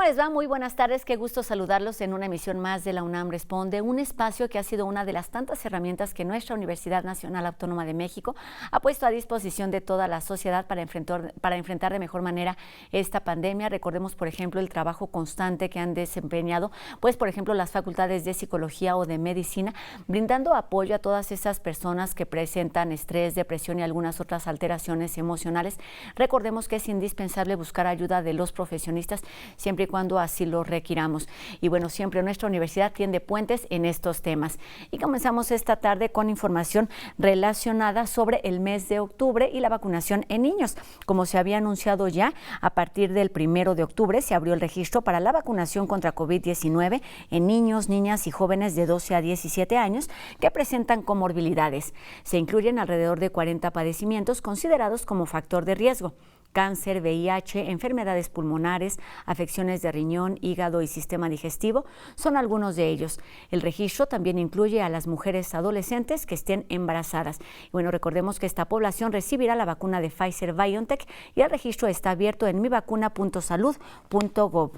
¿Cómo les va? Muy buenas tardes, qué gusto saludarlos en una emisión más de la UNAM Responde, un espacio que ha sido una de las tantas herramientas que nuestra Universidad Nacional Autónoma de México ha puesto a disposición de toda la sociedad para enfrentar de mejor manera esta pandemia. Recordemos, por ejemplo, el trabajo constante que han desempeñado, pues, por ejemplo, las facultades de Psicología o de Medicina, brindando apoyo a todas esas personas que presentan estrés, depresión y algunas otras alteraciones emocionales. Recordemos que es indispensable buscar ayuda de los profesionistas, siempre y cuando así lo requiramos. Y bueno, siempre nuestra universidad tiende puentes en estos temas. Y comenzamos esta tarde con información relacionada sobre el mes de octubre y la vacunación en niños. Como se había anunciado ya, a partir del 1 de octubre se abrió el registro para la vacunación contra COVID-19 en niños, niñas y jóvenes de 12 a 17 años que presentan comorbilidades. Se incluyen alrededor de 40 padecimientos considerados como factor de riesgo: cáncer, VIH, enfermedades pulmonares, afecciones de riñón, hígado y sistema digestivo son algunos de ellos. El registro también incluye a las mujeres adolescentes que estén embarazadas. Bueno, recordemos que esta población recibirá la vacuna de Pfizer-BioNTech y el registro está abierto en mivacuna.salud.gov.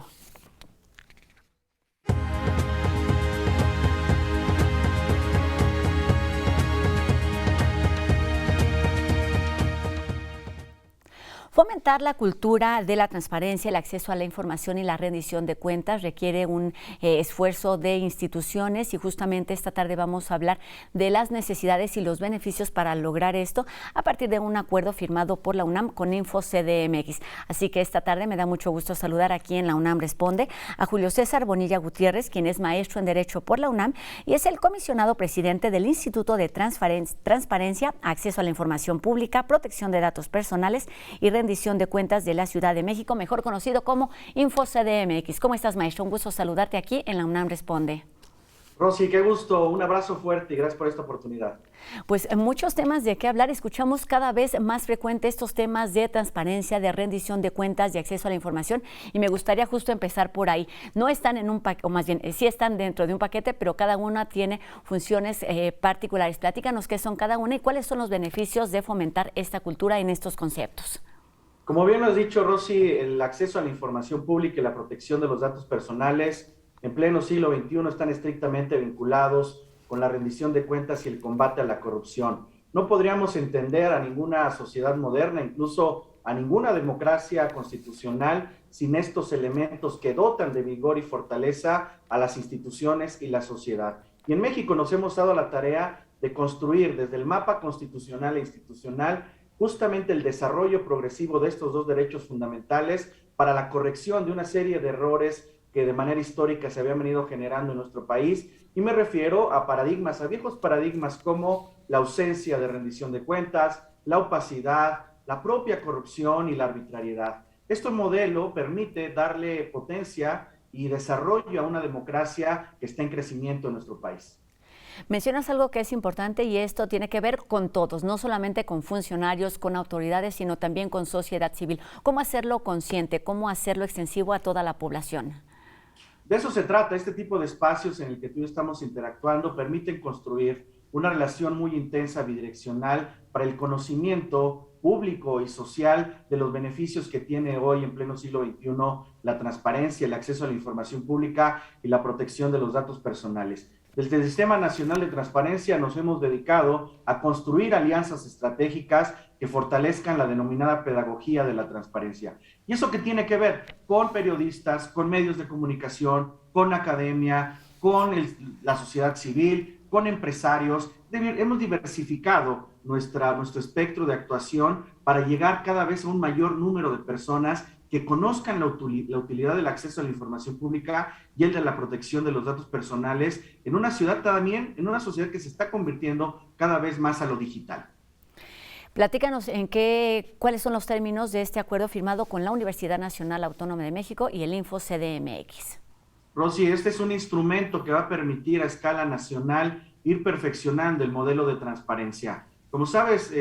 Fomentar la cultura de la transparencia, el acceso a la información y la rendición de cuentas requiere un esfuerzo de instituciones, y justamente esta tarde vamos a hablar de las necesidades y los beneficios para lograr esto a partir de un acuerdo firmado por la UNAM con InfoCDMX. Así que esta tarde me da mucho gusto saludar aquí en la UNAM Responde a Julio César Bonilla Gutiérrez, quien es maestro en Derecho por la UNAM y es el comisionado presidente del Instituto de Transparencia, Acceso a la Información Pública, Protección de Datos Personales y rendición de cuentas de la Ciudad de México, mejor conocido como InfoCDMX. ¿Cómo estás, maestro? Un gusto saludarte aquí en la UNAM Responde. Rosy, qué gusto, un abrazo fuerte y gracias por esta oportunidad. Pues muchos temas de qué hablar, escuchamos cada vez más frecuente estos temas de transparencia, de rendición de cuentas, de acceso a la información, y me gustaría justo empezar por ahí. No están en un paquete, o más bien sí están dentro de un paquete, pero cada una tiene funciones particulares. Platícanos qué son cada una y cuáles son los beneficios de fomentar esta cultura en estos conceptos. Como bien lo has dicho, Rosy, el acceso a la información pública y la protección de los datos personales en pleno siglo XXI están estrictamente vinculados con la rendición de cuentas y el combate a la corrupción. No podríamos entender a ninguna sociedad moderna, incluso a ninguna democracia constitucional, sin estos elementos que dotan de vigor y fortaleza a las instituciones y la sociedad. Y en México nos hemos dado la tarea de construir desde el mapa constitucional e institucional justamente el desarrollo progresivo de estos dos derechos fundamentales para la corrección de una serie de errores que de manera histórica se habían venido generando en nuestro país, y me refiero a paradigmas, a viejos paradigmas como la ausencia de rendición de cuentas, la opacidad, la propia corrupción y la arbitrariedad. Este modelo permite darle potencia y desarrollo a una democracia que está en crecimiento en nuestro país. Mencionas algo que es importante y esto tiene que ver con todos, no solamente con funcionarios, con autoridades, sino también con sociedad civil. ¿Cómo hacerlo consciente? ¿Cómo hacerlo extensivo a toda la población? De eso se trata. Este tipo de espacios en el que tú y yo estamos interactuando permiten construir una relación muy intensa, bidireccional, para el conocimiento público y social de los beneficios que tiene hoy en pleno siglo XXI la transparencia, el acceso a la información pública y la protección de los datos personales. Desde el Sistema Nacional de Transparencia nos hemos dedicado a construir alianzas estratégicas que fortalezcan la denominada pedagogía de la transparencia. ¿Y eso qué tiene que ver? Con periodistas, con medios de comunicación, con academia, con la sociedad civil, con empresarios. Hemos diversificado nuestro espectro de actuación para llegar cada vez a un mayor número de personas que conozcan la utilidad del acceso a la información pública y el de la protección de los datos personales en una ciudad también, en una sociedad que se está convirtiendo cada vez más a lo digital. Platícanos cuáles son los términos de este acuerdo firmado con la Universidad Nacional Autónoma de México y el InfoCDMX. Rosy, este es un instrumento que va a permitir a escala nacional ir perfeccionando el modelo de transparencia. Como sabes,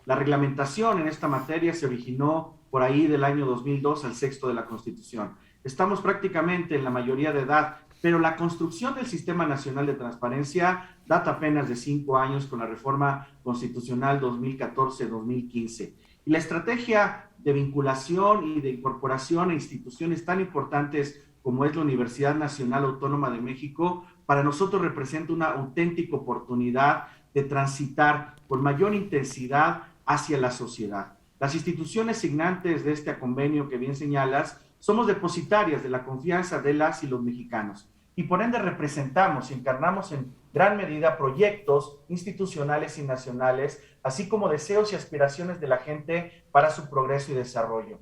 la reglamentación en esta materia se originó por ahí del año 2002 al sexto de la Constitución. Estamos prácticamente en la mayoría de edad, pero la construcción del Sistema Nacional de Transparencia data apenas de 5 años con la reforma constitucional 2014-2015. Y la estrategia de vinculación y de incorporación a instituciones tan importantes como es la Universidad Nacional Autónoma de México, para nosotros representa una auténtica oportunidad de transitar con mayor intensidad hacia la sociedad. Las instituciones signantes de este convenio que bien señalas somos depositarias de la confianza de las y los mexicanos y por ende representamos y encarnamos en gran medida proyectos institucionales y nacionales, así como deseos y aspiraciones de la gente para su progreso y desarrollo.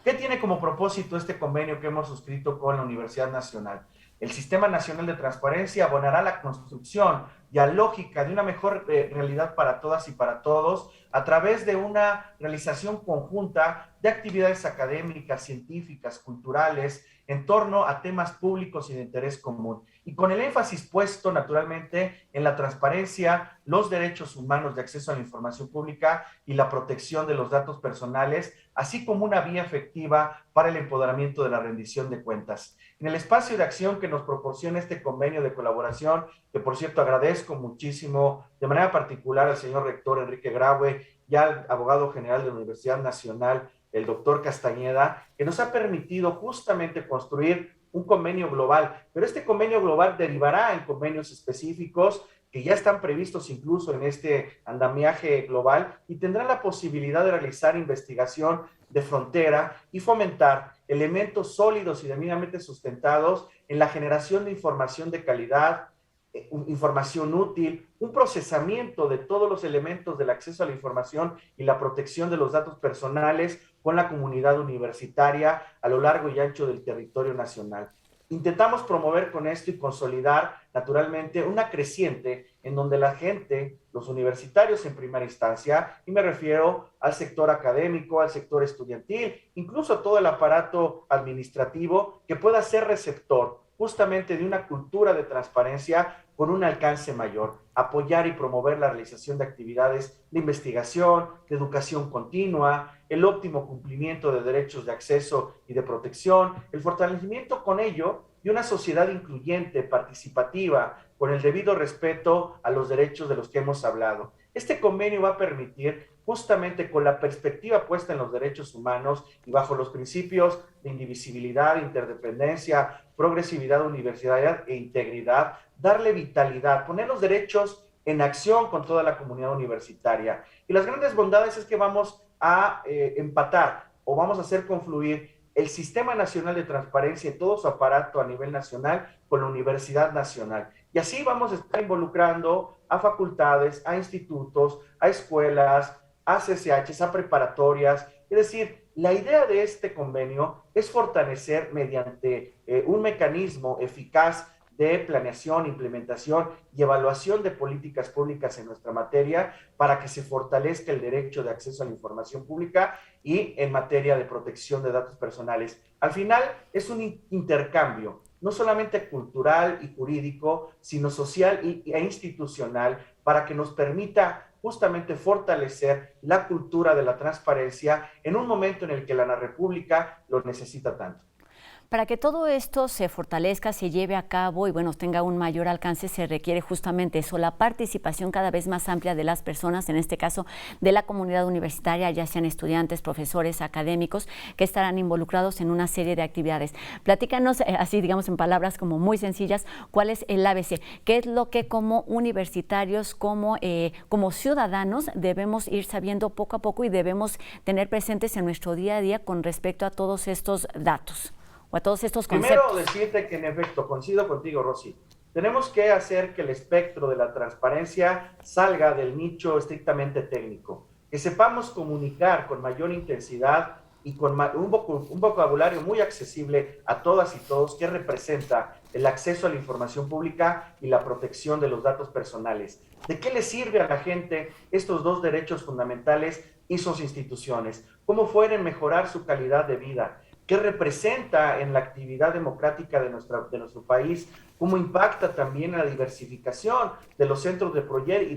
¿Qué tiene como propósito este convenio que hemos suscrito con la Universidad Nacional? El Sistema Nacional de Transparencia abonará la construcción dialógica de una mejor realidad para todas y para todos a través de una realización conjunta de actividades académicas, científicas, culturales, en torno a temas públicos y de interés común. Y con el énfasis puesto, naturalmente, en la transparencia, los derechos humanos de acceso a la información pública y la protección de los datos personales, así como una vía efectiva para el empoderamiento de la rendición de cuentas. En el espacio de acción que nos proporciona este convenio de colaboración, que por cierto agradezco muchísimo, de manera particular al señor rector Enrique Graue y al abogado general de la Universidad Nacional, el doctor Castañeda, que nos ha permitido justamente construir un convenio global, pero este convenio global derivará en convenios específicos que ya están previstos incluso en este andamiaje global y tendrán la posibilidad de realizar investigación de frontera y fomentar elementos sólidos y debidamente sustentados en la generación de información de calidad, información útil, un procesamiento de todos los elementos del acceso a la información y la protección de los datos personales con la comunidad universitaria a lo largo y ancho del territorio nacional. Intentamos promover con esto y consolidar naturalmente una creciente en donde la gente, los universitarios en primera instancia, y me refiero al sector académico, al sector estudiantil, incluso todo el aparato administrativo, que pueda ser receptor justamente de una cultura de transparencia con un alcance mayor, apoyar y promover la realización de actividades de investigación, de educación continua, el óptimo cumplimiento de derechos de acceso y de protección, el fortalecimiento con ello de una sociedad incluyente, participativa, con el debido respeto a los derechos de los que hemos hablado. Este convenio va a permitir, justamente con la perspectiva puesta en los derechos humanos y bajo los principios de indivisibilidad, interdependencia, progresividad, universalidad e integridad, darle vitalidad, poner los derechos en acción con toda la comunidad universitaria. Y las grandes bondades es que vamos a empatar o vamos a hacer confluir el Sistema Nacional de Transparencia y todo su aparato a nivel nacional con la Universidad Nacional. Y así vamos a estar involucrando a facultades, a institutos, a escuelas, a CCHs, a preparatorias. Es decir, la idea de este convenio es fortalecer mediante un mecanismo eficaz de planeación, implementación y evaluación de políticas públicas en nuestra materia para que se fortalezca el derecho de acceso a la información pública y en materia de protección de datos personales. Al final es un intercambio, no solamente cultural y jurídico, sino social e institucional para que nos permita justamente fortalecer la cultura de la transparencia en un momento en el que la República lo necesita tanto. Para que todo esto se fortalezca, se lleve a cabo y bueno, tenga un mayor alcance, se requiere justamente eso, la participación cada vez más amplia de las personas, en este caso de la comunidad universitaria, ya sean estudiantes, profesores, académicos, que estarán involucrados en una serie de actividades. Platícanos, así digamos en palabras como muy sencillas, cuál es el ABC, qué es lo que como universitarios, como ciudadanos debemos ir sabiendo poco a poco y debemos tener presentes en nuestro día a día con respecto a todos estos datos. O a todos estos conceptos. Primero decirte que en efecto, coincido contigo, Rosy, tenemos que hacer que el espectro de la transparencia salga del nicho estrictamente técnico, que sepamos comunicar con mayor intensidad y con un vocabulario muy accesible a todas y todos que representa el acceso a la información pública y la protección de los datos personales. ¿De qué le sirve a la gente estos dos derechos fundamentales y sus instituciones? ¿Cómo pueden mejorar su calidad de vida? ¿Qué representa en la actividad democrática de nuestro país? ¿Cómo impacta también la diversificación de los centros de poder y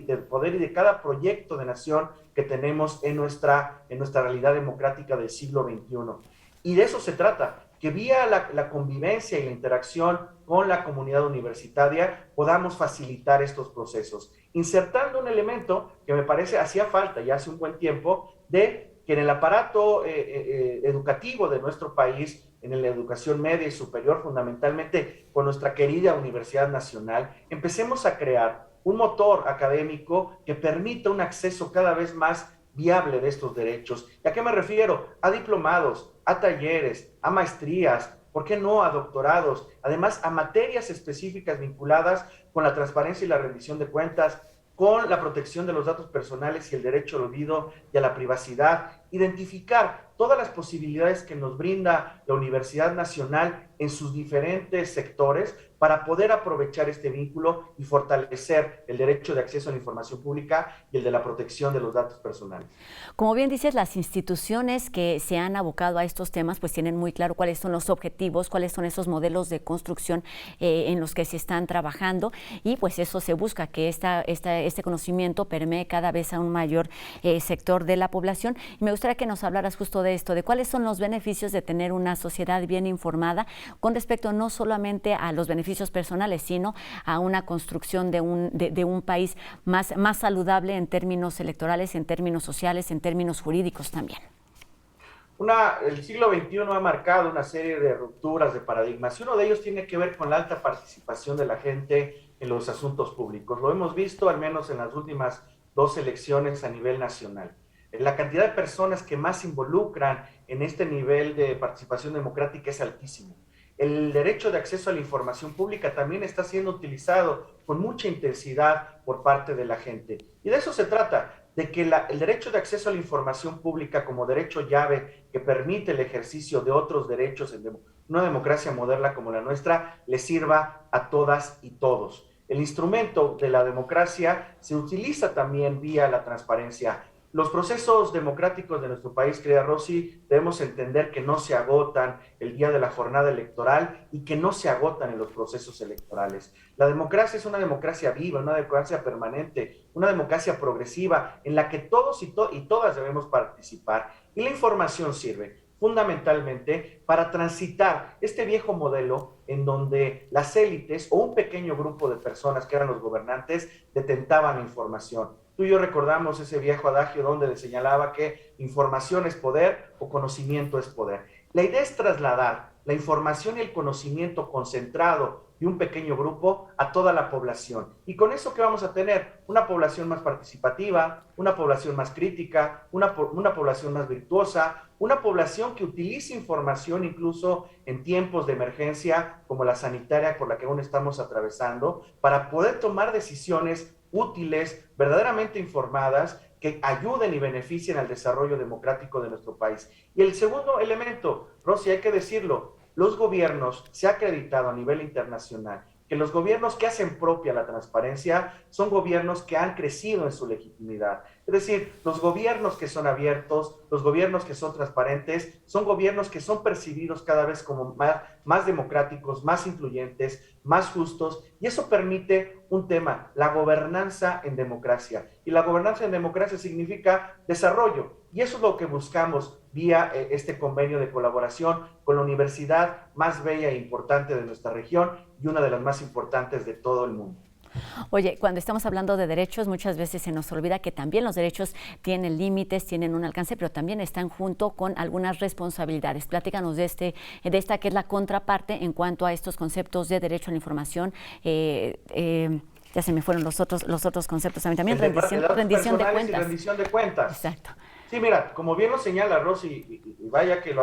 de cada proyecto de nación que tenemos en nuestra realidad democrática del siglo XXI? Y de eso se trata, que vía la convivencia y la interacción con la comunidad universitaria podamos facilitar estos procesos, insertando un elemento que me parece hacía falta ya hace un buen tiempo de que en el aparato educativo de nuestro país, en la educación media y superior, fundamentalmente con nuestra querida Universidad Nacional, empecemos a crear un motor académico que permita un acceso cada vez más viable de estos derechos. ¿Y a qué me refiero? A diplomados, a talleres, a maestrías, ¿por qué no a doctorados? Además, a materias específicas vinculadas con la transparencia y la rendición de cuentas, con la protección de los datos personales y el derecho al olvido y a la privacidad, identificar todas las posibilidades que nos brinda la Universidad Nacional en sus diferentes sectores para poder aprovechar este vínculo y fortalecer el derecho de acceso a la información pública y el de la protección de los datos personales. Como bien dices, las instituciones que se han abocado a estos temas pues tienen muy claro cuáles son los objetivos, cuáles son esos modelos de construcción en los que se están trabajando, y pues eso se busca, que este conocimiento permee cada vez a un mayor sector de la población. Y me gustaría que nos hablaras justo de esto, de cuáles son los beneficios de tener una sociedad bien informada con respecto no solamente a los beneficios personales, sino a una construcción de un país más saludable en términos electorales, en términos sociales, en términos jurídicos también. El siglo XXI ha marcado una serie de rupturas de paradigmas y uno de ellos tiene que ver con la alta participación de la gente en los asuntos públicos. Lo hemos visto al menos en las últimas 2 elecciones a nivel nacional. La cantidad de personas que más se involucran en este nivel de participación democrática es altísimo. El derecho de acceso a la información pública también está siendo utilizado con mucha intensidad por parte de la gente. Y de eso se trata, de que el derecho de acceso a la información pública como derecho llave que permite el ejercicio de otros derechos en una democracia moderna como la nuestra, le sirva a todas y todos. El instrumento de la democracia se utiliza también vía la transparencia. Los procesos democráticos de nuestro país, querida Rosy, debemos entender que no se agotan el día de la jornada electoral y que no se agotan en los procesos electorales. La democracia es una democracia viva, una democracia permanente, una democracia progresiva en la que todos y todas debemos participar. Y la información sirve fundamentalmente para transitar este viejo modelo en donde las élites o un pequeño grupo de personas que eran los gobernantes detentaban la información. Tú y yo recordamos ese viejo adagio donde le señalaba que información es poder o conocimiento es poder. La idea es trasladar la información y el conocimiento concentrado de un pequeño grupo a toda la población. Y con eso, ¿qué vamos a tener? Una población más participativa, una población más crítica, una población más virtuosa, una población que utilice información incluso en tiempos de emergencia como la sanitaria por la que aún estamos atravesando, para poder tomar decisiones útiles, verdaderamente informadas, que ayuden y beneficien al desarrollo democrático de nuestro país. Y el segundo elemento, Rosy, hay que decirlo, los gobiernos, se ha acreditado a nivel internacional que los gobiernos que hacen propia la transparencia son gobiernos que han crecido en su legitimidad. Es decir, los gobiernos que son abiertos, los gobiernos que son transparentes, son gobiernos que son percibidos cada vez como más democráticos, más influyentes, más justos, y eso permite un tema, la gobernanza en democracia. Y la gobernanza en democracia significa desarrollo, y eso es lo que buscamos vía este convenio de colaboración con la universidad más bella e importante de nuestra región y una de las más importantes de todo el mundo. Oye, cuando estamos hablando de derechos, muchas veces se nos olvida que también los derechos tienen límites, tienen un alcance, pero también están junto con algunas responsabilidades. Platícanos de esta que es la contraparte en cuanto a estos conceptos de derecho a la información. Ya se me fueron los otros conceptos también rendición de cuentas. Y rendición de cuentas. Exacto. Sí, mira, como bien lo señala Rosy, y vaya que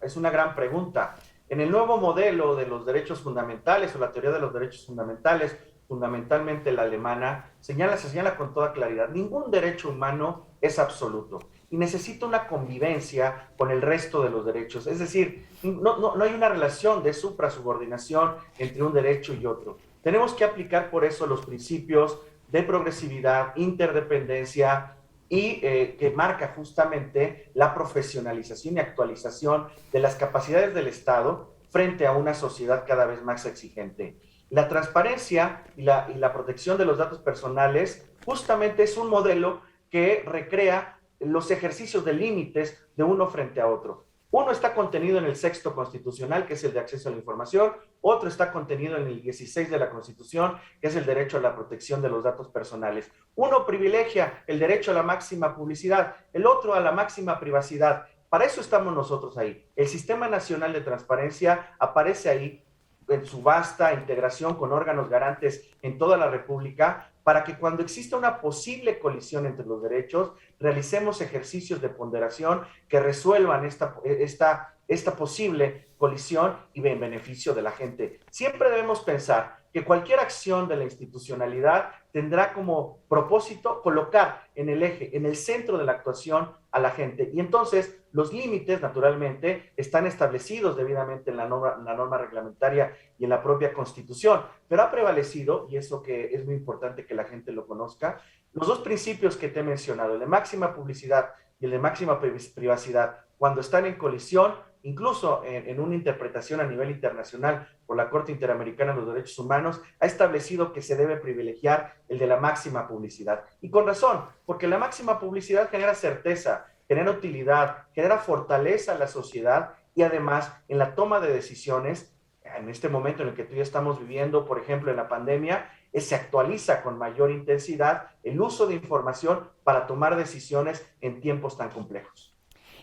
es una gran pregunta. En el nuevo modelo de los derechos fundamentales o la teoría de los derechos fundamentales, fundamentalmente la alemana, se señala con toda claridad, ningún derecho humano es absoluto y necesita una convivencia con el resto de los derechos. Es decir, no hay una relación de suprasubordinación entre un derecho y otro. Tenemos que aplicar por eso los principios de progresividad, interdependencia y que marca justamente la profesionalización y actualización de las capacidades del Estado frente a una sociedad cada vez más exigente. La transparencia y la protección de los datos personales justamente es un modelo que recrea los ejercicios de límites de uno frente a otro. Uno está contenido en el 6º constitucional, que es el de acceso a la información, otro está contenido en el 16 de la Constitución, que es el derecho a la protección de los datos personales. Uno privilegia el derecho a la máxima publicidad, el otro a la máxima privacidad. Para eso estamos nosotros ahí. El Sistema Nacional de Transparencia aparece ahí en su vasta integración con órganos garantes en toda la República, para que cuando exista una posible colisión entre los derechos, realicemos ejercicios de ponderación que resuelvan esta posible colisión y en beneficio de la gente. Siempre debemos pensar que cualquier acción de la institucionalidad tendrá como propósito colocar en el eje, en el centro de la actuación a la gente. Y entonces los límites, naturalmente, están establecidos debidamente en la norma reglamentaria y en la propia Constitución, pero ha prevalecido, y eso que es muy importante que la gente lo conozca, los dos principios que te he mencionado, el de máxima publicidad y el de máxima privacidad, cuando están en colisión, incluso en una interpretación a nivel internacional por la Corte Interamericana de los Derechos Humanos, ha establecido que se debe privilegiar el de la máxima publicidad. Y con razón, porque la máxima publicidad genera certeza, genera utilidad, genera fortaleza a la sociedad y además en la toma de decisiones, en este momento en el que tú y yo estamos viviendo, por ejemplo, en la pandemia, se actualiza con mayor intensidad el uso de información para tomar decisiones en tiempos tan complejos.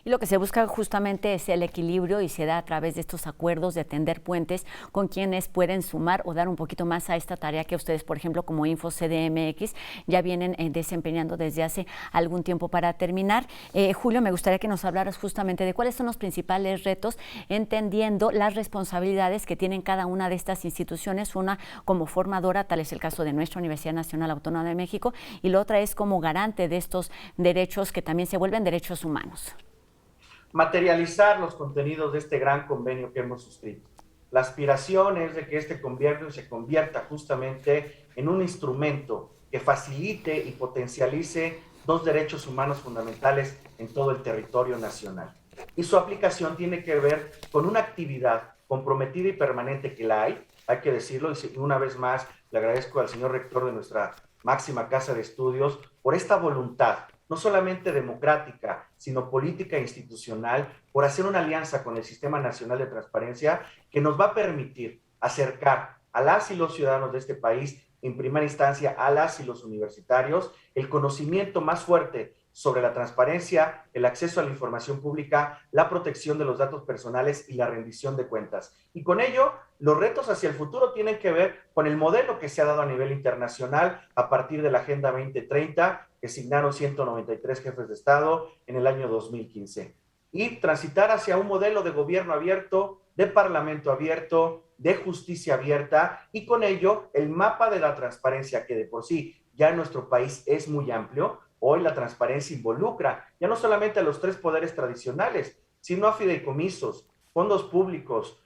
Y lo que se busca justamente es el equilibrio y se da a través de estos acuerdos de tender puentes con quienes pueden sumar o dar un poquito más a esta tarea que ustedes, por ejemplo, como InfoCDMX, ya vienen desempeñando desde hace algún tiempo. Para terminar, Julio, me gustaría que nos hablaras justamente de cuáles son los principales retos, entendiendo las responsabilidades que tienen cada una de estas instituciones, una como formadora, tal es el caso de nuestra Universidad Nacional Autónoma de México, y la otra es como garante de estos derechos que también se vuelven derechos humanos. Materializar los contenidos de este gran convenio que hemos suscrito. La aspiración es de que este convenio se convierta justamente en un instrumento que facilite y potencialice dos derechos humanos fundamentales en todo el territorio nacional. Y su aplicación tiene que ver con una actividad comprometida y permanente que la hay que decirlo, y una vez más le agradezco al señor rector de nuestra máxima casa de estudios por esta voluntad no solamente democrática, sino política e institucional, por hacer una alianza con el Sistema Nacional de Transparencia que nos va a permitir acercar a las y los ciudadanos de este país, en primera instancia a las y los universitarios, el conocimiento más fuerte sobre la transparencia, el acceso a la información pública, la protección de los datos personales y la rendición de cuentas. Y con ello, los retos hacia el futuro tienen que ver con el modelo que se ha dado a nivel internacional a partir de la Agenda 2030, que signaron 193 jefes de Estado en el año 2015. Y transitar hacia un modelo de gobierno abierto, de parlamento abierto, de justicia abierta, y con ello el mapa de la transparencia, que de por sí ya en nuestro país es muy amplio. Hoy la transparencia involucra ya no solamente a los tres poderes tradicionales, sino a fideicomisos, fondos públicos,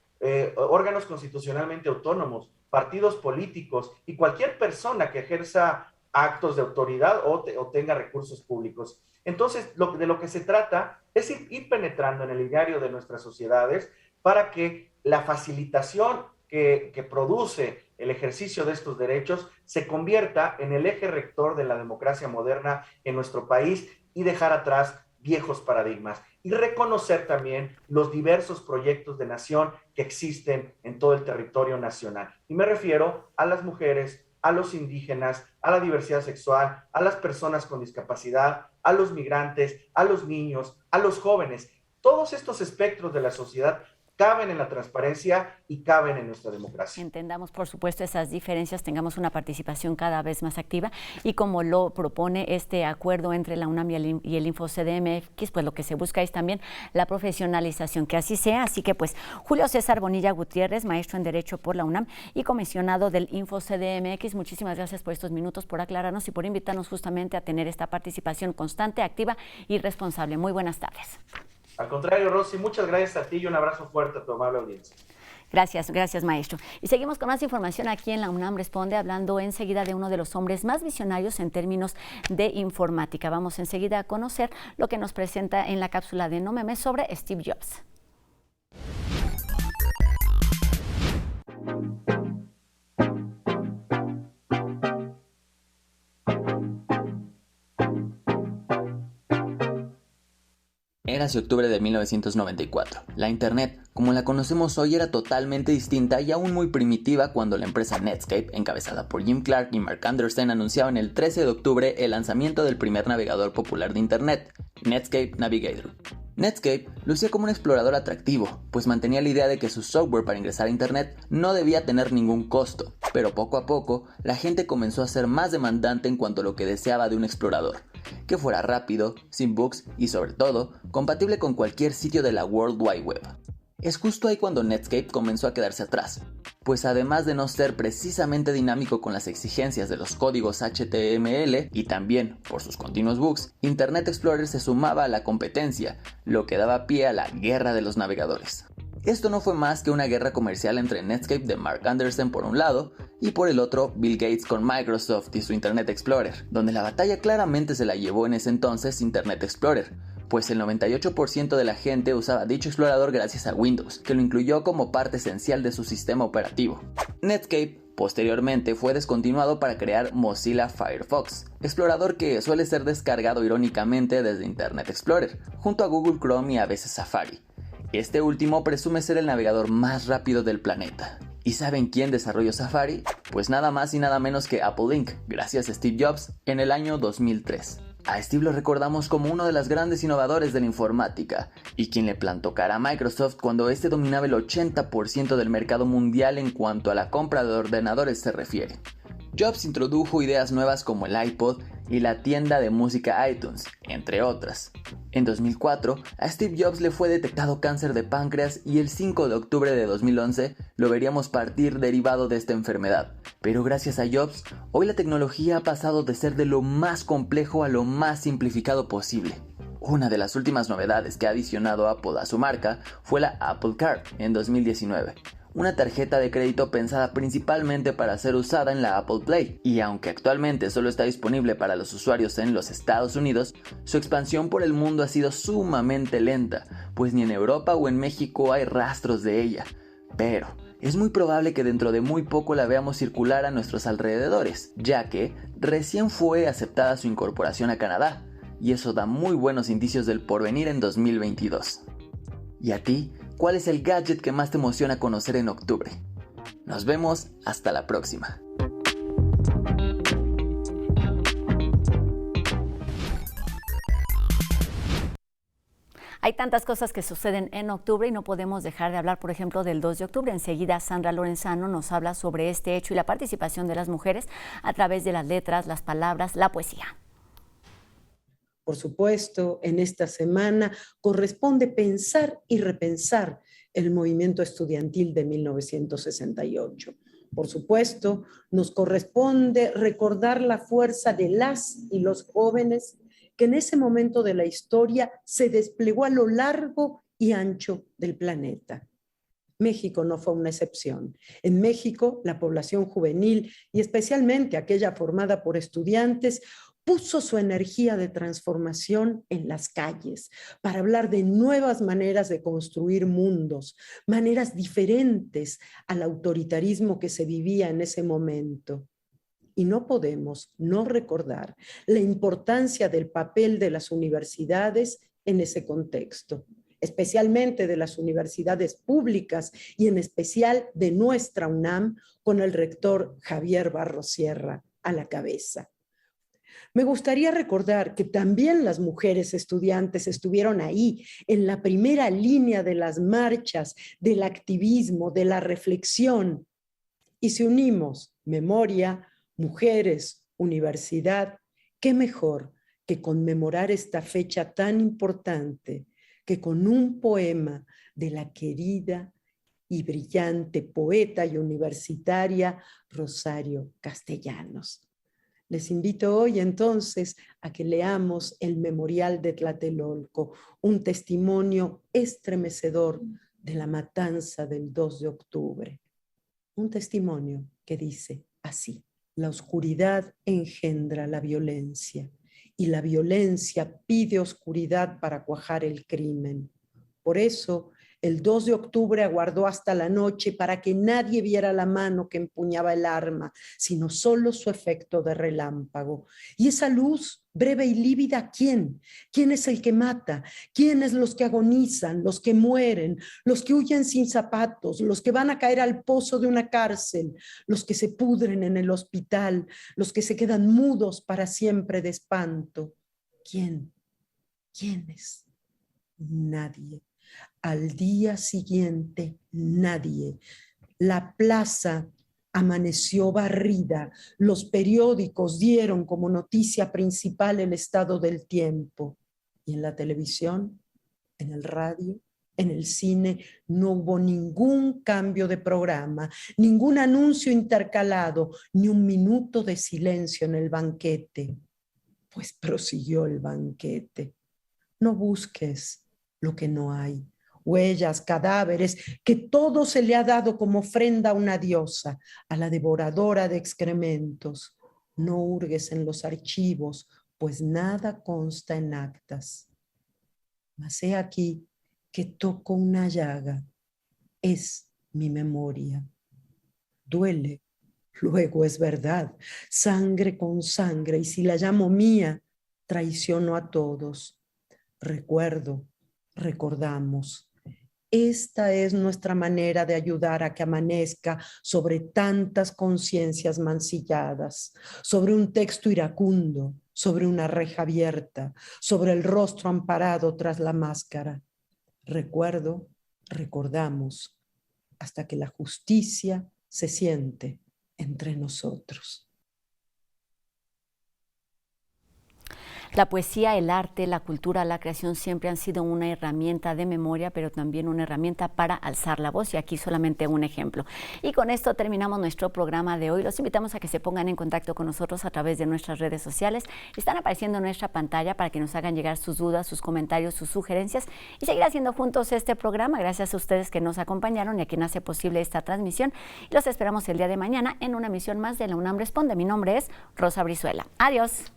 órganos constitucionalmente autónomos, partidos políticos y cualquier persona que ejerza actos de autoridad o tenga recursos públicos. Entonces, de lo que se trata es ir penetrando en el ideario de nuestras sociedades para que la facilitación que produce el ejercicio de estos derechos se convierta en el eje rector de la democracia moderna en nuestro país y dejar atrás viejos paradigmas y reconocer también los diversos proyectos de nación que existen en todo el territorio nacional. Y me refiero a las mujeres, a los indígenas, a la diversidad sexual, a las personas con discapacidad, a los migrantes, a los niños, a los jóvenes. Todos estos espectros de la sociedad caben en la transparencia y caben en nuestra democracia. Entendamos, por supuesto, esas diferencias, tengamos una participación cada vez más activa y como lo propone este acuerdo entre la UNAM y el InfoCDMX, pues lo que se busca es también la profesionalización, que así sea. Así que pues Julio César Bonilla Gutiérrez, maestro en Derecho por la UNAM y comisionado del InfoCDMX, muchísimas gracias por estos minutos, por aclararnos y por invitarnos justamente a tener esta participación constante, activa y responsable. Muy buenas tardes. Al contrario, Rosy, muchas gracias a ti y un abrazo fuerte a tu amable audiencia. Gracias, maestro. Y seguimos con más información aquí en la UNAM Responde, hablando enseguida de uno de los hombres más visionarios en términos de informática. Vamos enseguida a conocer lo que nos presenta en la cápsula de No Memes sobre Steve Jobs. Érase octubre de 1994. La Internet, como la conocemos hoy, era totalmente distinta y aún muy primitiva cuando la empresa Netscape, encabezada por Jim Clark y Mark Anderson, anunciaban el 13 de octubre el lanzamiento del primer navegador popular de Internet, Netscape Navigator. Netscape lucía como un explorador atractivo, pues mantenía la idea de que su software para ingresar a Internet no debía tener ningún costo, pero poco a poco la gente comenzó a ser más demandante en cuanto a lo que deseaba de un explorador, que fuera rápido, sin bugs y sobre todo, compatible con cualquier sitio de la World Wide Web. Es justo ahí cuando Netscape comenzó a quedarse atrás, pues además de no ser precisamente dinámico con las exigencias de los códigos HTML y también por sus continuos bugs, Internet Explorer se sumaba a la competencia, lo que daba pie a la guerra de los navegadores. Esto no fue más que una guerra comercial entre Netscape de Mark Anderson por un lado y por el otro Bill Gates con Microsoft y su Internet Explorer, donde la batalla claramente se la llevó en ese entonces Internet Explorer, pues el 98% de la gente usaba dicho explorador gracias a Windows, que lo incluyó como parte esencial de su sistema operativo. Netscape posteriormente fue descontinuado para crear Mozilla Firefox, explorador que suele ser descargado irónicamente desde Internet Explorer, junto a Google Chrome y a veces Safari. Este último presume ser el navegador más rápido del planeta. ¿Y saben quién desarrolló Safari? Pues nada más y nada menos que Apple Inc., gracias a Steve Jobs, en el año 2003. A Steve lo recordamos como uno de los grandes innovadores de la informática, y quien le plantó cara a Microsoft cuando este dominaba el 80% del mercado mundial en cuanto a la compra de ordenadores se refiere. Jobs introdujo ideas nuevas como el iPod y la tienda de música iTunes, entre otras. En 2004, a Steve Jobs le fue detectado cáncer de páncreas y el 5 de octubre de 2011 lo veríamos partir derivado de esta enfermedad. Pero gracias a Jobs, hoy la tecnología ha pasado de ser de lo más complejo a lo más simplificado posible. Una de las últimas novedades que ha adicionado Apple a su marca fue la Apple Card en 2019. Una tarjeta de crédito pensada principalmente para ser usada en la Apple Play, y aunque actualmente solo está disponible para los usuarios en los Estados Unidos, su expansión por el mundo ha sido sumamente lenta, pues ni en Europa o en México hay rastros de ella. Pero es muy probable que dentro de muy poco la veamos circular a nuestros alrededores, ya que recién fue aceptada su incorporación a Canadá, y eso da muy buenos indicios del porvenir en 2022. ¿Y a ti? ¿Cuál es el gadget que más te emociona conocer en octubre? Nos vemos hasta la próxima. Hay tantas cosas que suceden en octubre y no podemos dejar de hablar, por ejemplo, del 2 de octubre. Enseguida Sandra Lorenzano nos habla sobre este hecho y la participación de las mujeres a través de las letras, las palabras, la poesía. Por supuesto, en esta semana corresponde pensar y repensar el movimiento estudiantil de 1968. Por supuesto, nos corresponde recordar la fuerza de las y los jóvenes que en ese momento de la historia se desplegó a lo largo y ancho del planeta. México no fue una excepción. En México, la población juvenil y especialmente aquella formada por estudiantes puso su energía de transformación en las calles para hablar de nuevas maneras de construir mundos, maneras diferentes al autoritarismo que se vivía en ese momento. Y no podemos no recordar la importancia del papel de las universidades en ese contexto, especialmente de las universidades públicas y en especial de nuestra UNAM con el rector Javier Barros Sierra a la cabeza. Me gustaría recordar que también las mujeres estudiantes estuvieron ahí, en la primera línea de las marchas, del activismo, de la reflexión. Y si unimos memoria, mujeres, universidad, qué mejor que conmemorar esta fecha tan importante que con un poema de la querida y brillante poeta y universitaria Rosario Castellanos. Les invito hoy entonces a que leamos el Memorial de Tlatelolco, un testimonio estremecedor de la matanza del 2 de octubre. Un testimonio que dice así: la oscuridad engendra la violencia y la violencia pide oscuridad para cuajar el crimen. Por eso, El 2 de octubre aguardó hasta la noche para que nadie viera la mano que empuñaba el arma, sino solo su efecto de relámpago. Y esa luz, breve y lívida, ¿quién? ¿Quién es el que mata? ¿Quiénes los que agonizan, los que mueren, los que huyen sin zapatos, los que van a caer al pozo de una cárcel, los que se pudren en el hospital, los que se quedan mudos para siempre de espanto? ¿Quién? ¿Quiénes? Nadie. Al día siguiente, nadie. La plaza amaneció barrida. Los periódicos dieron como noticia principal el estado del tiempo. Y en la televisión, en el radio, en el cine, no hubo ningún cambio de programa, ningún anuncio intercalado, ni un minuto de silencio en el banquete. Pues prosiguió el banquete. No busques lo que no hay. Huellas, cadáveres, que todo se le ha dado como ofrenda a una diosa, a la devoradora de excrementos. No hurgues en los archivos, pues nada consta en actas. Mas he aquí que toco una llaga. Es mi memoria. Duele, luego es verdad. Sangre con sangre, y si la llamo mía, traiciono a todos. Recuerdo, recordamos. Esta es nuestra manera de ayudar a que amanezca sobre tantas conciencias mancilladas, sobre un texto iracundo, sobre una reja abierta, sobre el rostro amparado tras la máscara. Recuerdo, recordamos, hasta que la justicia se siente entre nosotros. La poesía, el arte, la cultura, la creación siempre han sido una herramienta de memoria, pero también una herramienta para alzar la voz, y aquí solamente un ejemplo. Y con esto terminamos nuestro programa de hoy. Los invitamos a que se pongan en contacto con nosotros a través de nuestras redes sociales. Están apareciendo en nuestra pantalla para que nos hagan llegar sus dudas, sus comentarios, sus sugerencias, y seguir haciendo juntos este programa. Gracias a ustedes que nos acompañaron y a quien hace posible esta transmisión. Y los esperamos el día de mañana en una emisión más de La UNAM Responde. Mi nombre es Rosa Brizuela. Adiós.